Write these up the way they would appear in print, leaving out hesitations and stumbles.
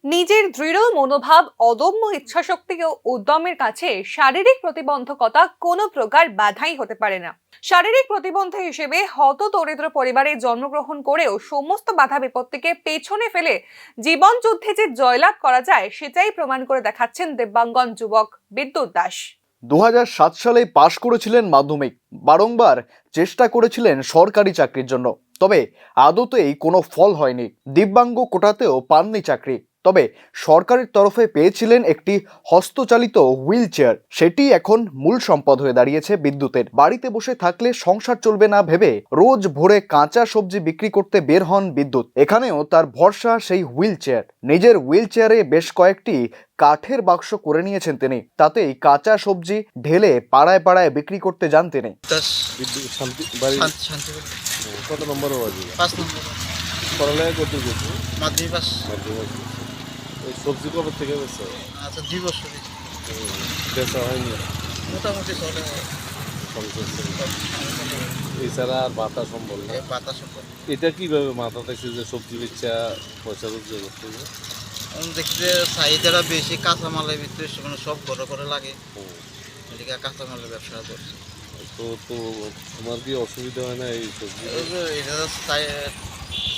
নিজের দৃঢ় মনোভাব, অদম্য ইচ্ছাশক্তি ও উদ্যমের কাছে শারীরিক প্রতিবন্ধকতা কোনো প্রকার বাধাই হতে পারে না। শারীরিক প্রতিবন্ধী হিসেবে হতদরিদ্র পরিবারে জন্মগ্রহণ করেও সমস্ত বাধা বিপত্তিকে পেছনে ফেলে জীবন যুদ্ধে যে জয়লাভ করা যায় সেটাই প্রমাণ করে দেখাচ্ছেন দিব্যাঙ্গন যুবক বিদ্যুৎ দাস। 2007 সালে পাশ করেছিলেন মাধ্যমিক। বারংবার চেষ্টা করেছিলেন সরকারি চাকরির জন্য, তবে আদতেই কোনো ফল হয়নি। দিব্যাঙ্গ কোটাতেও পাননি চাকরি, তবে সরকারের তরফে পেয়েছিলেন একটি হস্তচালিত হুইল চেয়ার। সেটি এখন মূল সম্পদ হয়ে দাঁড়িয়েছে বিদ্যুতের। বাড়িতে বসে থাকলে সংসার চলবে না ভেবে রোজ ভোরে কাঁচা সবজি বিক্রি করতে বের হন বিদ্যুৎ। এখানেও তার ভরসা সেই হুইল চেয়ার। নিজের হুইল চেয়ারে বেশ কয়েকটি কাঠের বাক্স করে নিয়েছেন তিনি, তাতেই কাঁচা সবজি ঢেলে পাড়ায় পাড়ায় বিক্রি করতে যান তিনি। কত নম্বর বাজে? 5 নম্বর। পড়ালেখা করতে গেছি মাধ্যমিক পাস। এই সবজি কবে থেকে বেচা? আচ্ছা 2 বছর বেচা হয়নি, মোটামুটি চলে। এছাড়া আর বাতা সম্বল না। পাতা সম্পদ এটা কিভাবে মাথা থাকছে যে সবজি বেচা পয়সা রোজগার করতে হবে? দেখি যে চাহিদাটা বেশি, কাঁচামালের ভিতরে মানে সব ঘরে ঘরে লাগে, এদিকে কাঁচামালের ব্যবসা করছে। তো তোমার কি অসুবিধা হয় না এই সবজি? এটা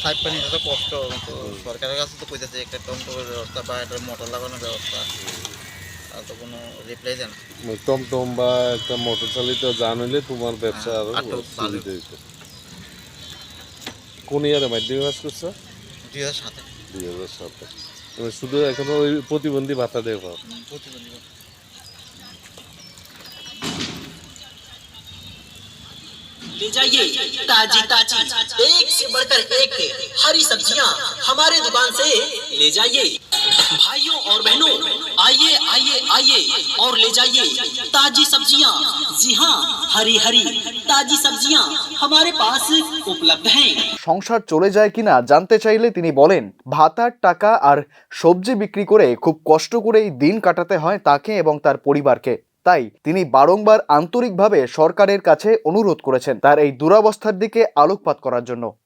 সাইড পানি, এটা তো কষ্ট। তো সরকারের কাছে তো কইতেছে একটা টমটমের ব্যবস্থা বা একটা মোটর লাগানোর ব্যবস্থা, আর তো কোনো রিপ্লাই দেয় না। টমটম বা একটা মোটর চালিত যান হইলে তোমার ব্যবসা আরো আরো ভালো। সুবিধা হইতো। কোন ইয়ারে মাধ্যমিক পাস করছো? 2007 2007। শুধু এখনো ওই প্রতিবন্ধী ভাতা দেওয়া পাও? প্রতিবন্ধী। ले जाइए ताजी ताजी एक से बढ़कर एक हरी सब्जियां हमारे दुकान से ले जाइए। भाइयों और बहनों, आइए आइए आइए और ले जाइए ताजी सब्जियां। जी हाँ, हरी हरी ताजी सब्जियां हमारे पास उपलब्ध हैं। সংসার চলে যায় কিনা জানতে চাইলে তিনি বলেন, ভাতার টাকা আর সবজি বিক্রি করে খুব কষ্ট করেই দিন কাটাতে হয় তাকে এবং তার পরিবারকে। তাই তিনি বারংবার আন্তরিকভাবে সরকারের কাছে অনুরোধ করেছেন তার এই দুরবস্থার দিকে আলোকপাত করার জন্য।